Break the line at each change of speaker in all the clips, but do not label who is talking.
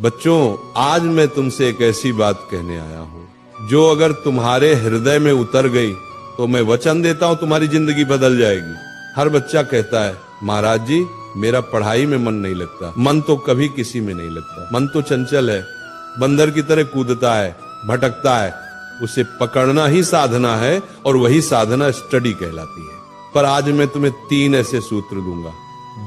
बच्चों, आज मैं तुमसे एक ऐसी बात कहने आया हूं जो अगर तुम्हारे हृदय में उतर गई तो मैं वचन देता हूं तुम्हारी जिंदगी बदल जाएगी। हर बच्चा कहता है, महाराज जी मेरा पढ़ाई में मन नहीं लगता। मन तो कभी किसी में नहीं लगता। मन तो चंचल है, बंदर की तरह कूदता है, भटकता है। उसे पकड़ना ही साधना है और वही साधना स्टडी कहलाती है। पर आज मैं तुम्हें 3 ऐसे सूत्र दूंगा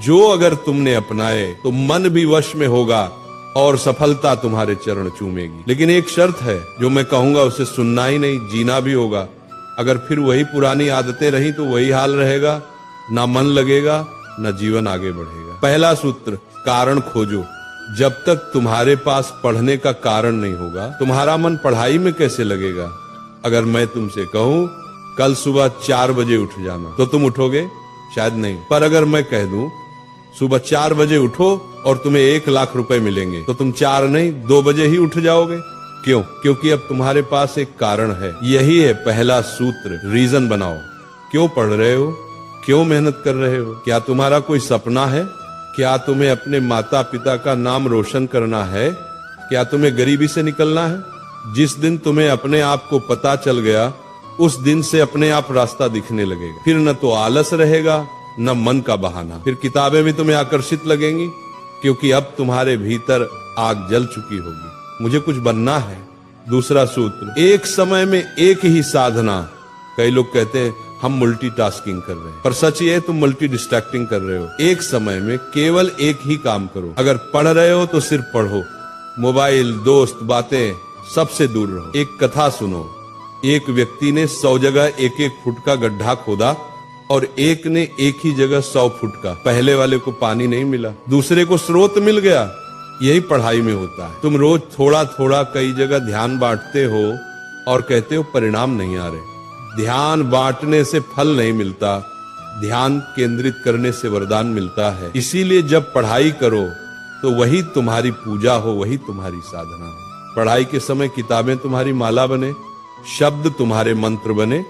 जो अगर तुमने अपनाए तो मन भी वश में होगा और सफलता तुम्हारे चरण चूमेगी। लेकिन एक शर्त है, जो मैं कहूंगा उसे सुनना ही नहीं, जीना भी होगा। अगर फिर वही पुरानी आदतें रही तो वही हाल रहेगा, ना मन लगेगा ना जीवन आगे बढ़ेगा। पहला सूत्र, कारण खोजो। जब तक तुम्हारे पास पढ़ने का कारण नहीं होगा, तुम्हारा मन पढ़ाई में कैसे लगेगा? अगर मैं तुमसे कहूं कल सुबह 4 बजे उठ जाना, तो तुम उठोगे? शायद नहीं। पर अगर मैं कह दूं सुबह 4 बजे उठो और तुम्हें 1 लाख रुपए मिलेंगे, तो तुम 4 नहीं 2 बजे ही उठ जाओगे। क्यों? क्योंकि अब तुम्हारे पास एक कारण है। यही है पहला सूत्र, रीजन बनाओ। क्यों पढ़ रहे हो? क्यों मेहनत कर रहे हो? क्या तुम्हारा कोई सपना है? क्या तुम्हें अपने माता पिता का नाम रोशन करना है? क्या तुम्हें गरीबी से निकलना है? जिस दिन तुम्हें अपने आप को पता चल गया, उस दिन से अपने आप रास्ता दिखने लगेगा। फिर न तो आलस रहेगा न मन का बहाना। फिर किताबें भी तुम्हें आकर्षित लगेंगी, क्योंकि अब तुम्हारे भीतर आग जल चुकी होगी। मुझे कुछ बनना है। दूसरा सूत्र, एक समय में एक ही साधना। कई लोग कहते हैं हम मल्टीटास्किंग कर रहे हैं, पर सच ये है तुम मल्टी डिस्ट्रैक्टिंग कर रहे हो। एक समय में केवल एक ही काम करो। अगर पढ़ रहे हो तो सिर्फ पढ़ो, मोबाइल, दोस्त, बातें सबसे दूर रहो। एक कथा सुनो। एक व्यक्ति ने 100 जगह 1-1 फुट का गड्ढा खोदा और एक ने एक ही जगह 100 फुट का। पहले वाले को पानी नहीं मिला, दूसरे को स्रोत मिल गया। यही पढ़ाई में होता है। तुम रोज थोड़ा थोड़ा कई जगह ध्यान बांटते हो और कहते हो परिणाम नहीं आ रहे। ध्यान बांटने से फल नहीं मिलता, ध्यान केंद्रित करने से वरदान मिलता है। इसीलिए जब पढ़ाई करो तो वही तुम्हारी पूजा हो, वही तुम्हारी साधना हो। पढ़ाई के समय किताबें तुम्हारी माला बने, शब्द तुम्हारे मंत्र बने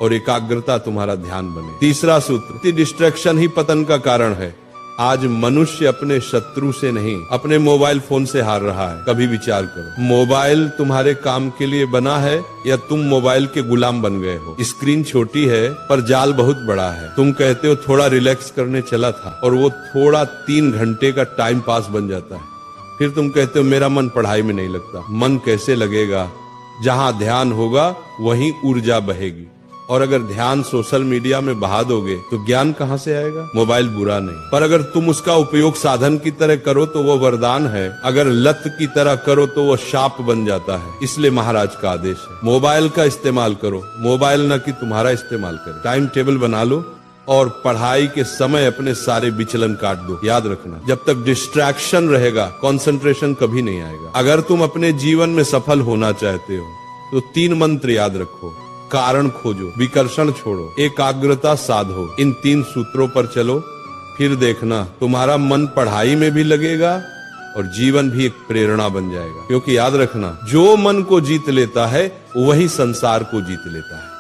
और एकाग्रता तुम्हारा ध्यान बने। तीसरा सूत्र, डिस्ट्रैक्शन ही पतन का कारण है। आज मनुष्य अपने शत्रु से नहीं, अपने मोबाइल फोन से हार रहा है। कभी विचार करो, मोबाइल तुम्हारे काम के लिए बना है या तुम मोबाइल के गुलाम बन गए हो? स्क्रीन छोटी है पर जाल बहुत बड़ा है। तुम कहते हो थोड़ा रिलैक्स करने चला था और वो थोड़ा 3 घंटे का टाइम पास बन जाता है। फिर तुम कहते हो मेरा मन पढ़ाई में नहीं लगता। मन कैसे लगेगा? जहां ध्यान होगा वहीं ऊर्जा बहेगी। और अगर ध्यान सोशल मीडिया में बहा दोगे तो ज्ञान कहां से आएगा? मोबाइल बुरा नहीं, पर अगर तुम उसका उपयोग साधन की तरह करो तो वो वरदान है। अगर लत की तरह करो तो वो शाप बन जाता है। इसलिए महाराज का आदेश है, मोबाइल का इस्तेमाल करो, मोबाइल न कि तुम्हारा इस्तेमाल करे। टाइम टेबल बना लो और पढ़ाई के समय अपने सारे विचलन काट दो। याद रखना, जब तक डिस्ट्रैक्शन रहेगा कंसंट्रेशन कभी नहीं आएगा। अगर तुम अपने जीवन में सफल होना चाहते हो तो 3 मंत्र याद रखो। कारण खोजो, विकर्षण छोड़ो, एकाग्रता साधो। इन 3 सूत्रों पर चलो, फिर देखना तुम्हारा मन पढ़ाई में भी लगेगा और जीवन भी एक प्रेरणा बन जाएगा। क्योंकि याद रखना, जो मन को जीत लेता है वही संसार को जीत लेता है।